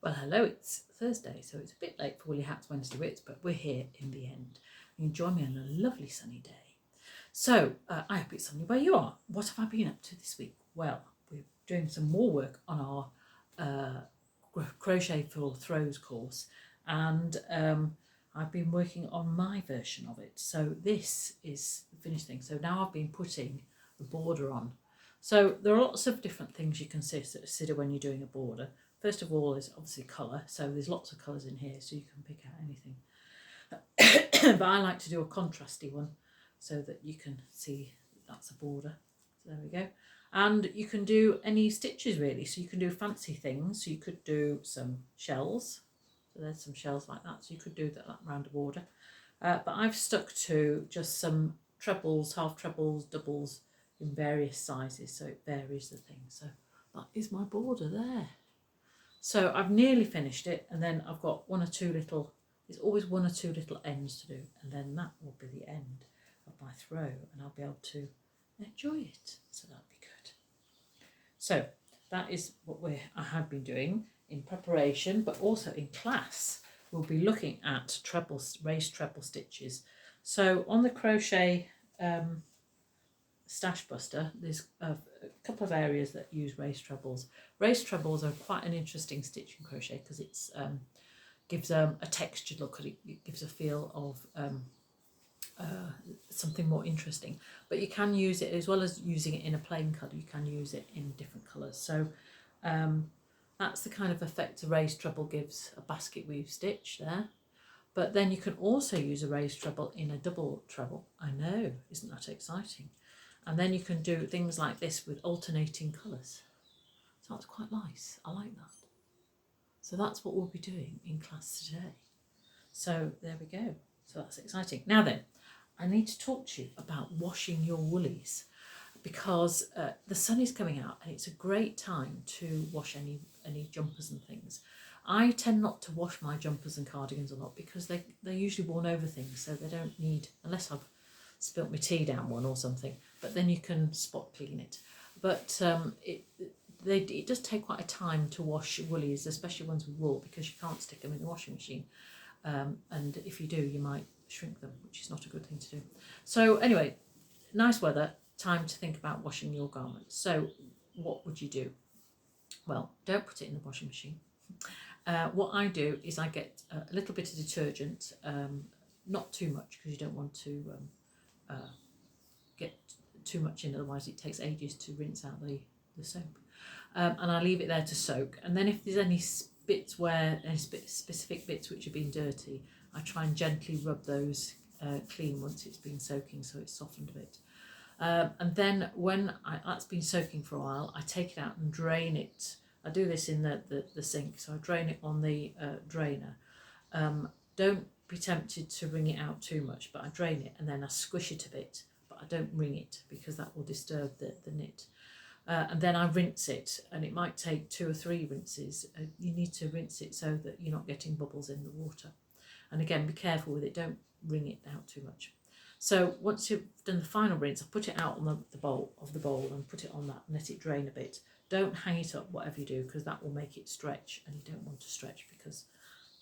Well, hello, it's Thursday, so it's a bit late for Woolly Hats Wednesday Wits, but we're here in the end. You can join me on a lovely sunny day. So, I hope it's sunny where you are. What have I been up to this week? Well, we're doing some more work on our Crochet for Throws course, and I've been working on my version of it. So this is the finished thing. So now I've been putting the border on. So there are lots of different things you can consider when you're doing a border. First of all is obviously colour, so there's lots of colours in here, so you can pick out anything. But I like to do a contrasty one so that you can see that's a border. So there we go. And you can do any stitches really, so you can do fancy things. So you could do some shells, so there's some shells like that, so you could do that round a border. But I've stuck to just some trebles, half trebles, doubles in various sizes, so it varies the thing. So that is my border there. So I've nearly finished it, and then I've got one or two little, there's always one or two little ends to do, and then that will be the end of my throw, and I'll be able to enjoy it. So that'll be good. So that is what I have been doing in preparation, but also in class. We'll be looking at raised treble stitches. So on the crochet stash buster, there's a couple of areas that use raised trebles. Raised trebles are quite an interesting stitch in crochet because it's gives a textured look at it. It gives a feel of something more interesting. But you can use it, as well as using it in a plain colour, you can use it in different colours. So that's the kind of effect a raised treble gives a basket weave stitch there. But then you can also use a raised treble in a double treble. I know, isn't that exciting? And then you can do things like this with alternating colours. So that's quite nice. I like that. So that's what we'll be doing in class today. So there we go. So that's exciting. Now then, I need to talk to you about washing your woolies, because the sun is coming out and it's a great time to wash any jumpers and things. I tend not to wash my jumpers and cardigans a lot because they're usually worn over things, so they don't need, unless I've spilt my tea down one or something, but then you can spot clean it. But it does take quite a time to wash woolies, especially ones with wool, because you can't stick them in the washing machine. And if you do, you might shrink them, which is not a good thing to do. So anyway, nice weather, time to think about washing your garments. So what would you do? Well, don't put it in the washing machine. What I do is I get a little bit of detergent, not too much because you don't want to get too much in, otherwise it takes ages to rinse out the soap. And I leave it there to soak. And then if there's any bits any specific bits which have been dirty, I try and gently rub those clean once it's been soaking, so it's softened a bit. And then when that's been soaking for a while, I take it out and drain it. I do this in the sink, so I drain it on the drainer. Don't be tempted to wring it out too much, but I drain it and then I squish it a bit, but I don't wring it because that will disturb the knit. And then I rinse it, and it might take 2 or 3 rinses. You need to rinse it so that you're not getting bubbles in the water. And again, be careful with it, don't wring it out too much. So once you've done the final rinse, I put it out on the bowl and put it on that and let it drain a bit. Don't hang it up, whatever you do, because that will make it stretch, and you don't want to stretch because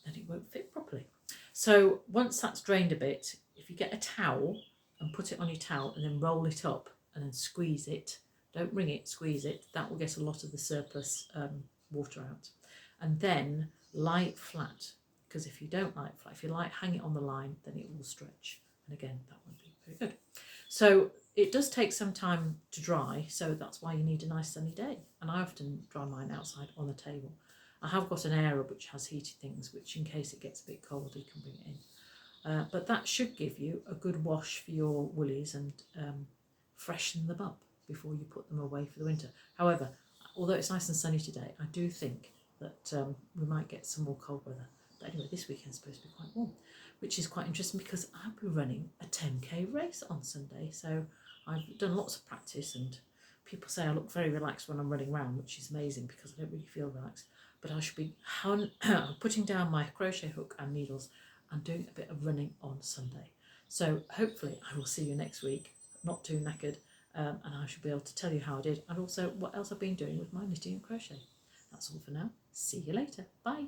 then it won't fit properly. So once that's drained a bit, if you get a towel and put it on your towel and then roll it up and then squeeze it, don't wring it, squeeze it, that will get a lot of the surplus water out. And then lie it flat, because if you don't lie it flat, if you hang it on the line, then it will stretch. And again, that won't be very good. So it does take some time to dry, so that's why you need a nice sunny day. And I often dry mine outside on the table. I have got an area which has heated things, which in case it gets a bit cold, you can bring it in. But that should give you a good wash for your woolies and freshen them up before you put them away for the winter. However, although it's nice and sunny today, I do think that we might get some more cold weather. But anyway, this weekend's supposed to be quite warm, which is quite interesting because I'll be running a 10k race on Sunday. So I've done lots of practice, and people say I look very relaxed when I'm running around, which is amazing because I don't really feel relaxed. But I should be putting down my crochet hook and needles and doing a bit of running on Sunday. So hopefully I will see you next week, not too knackered, and I should be able to tell you how I did and also what else I've been doing with my knitting and crochet. That's all for now. See you later. Bye.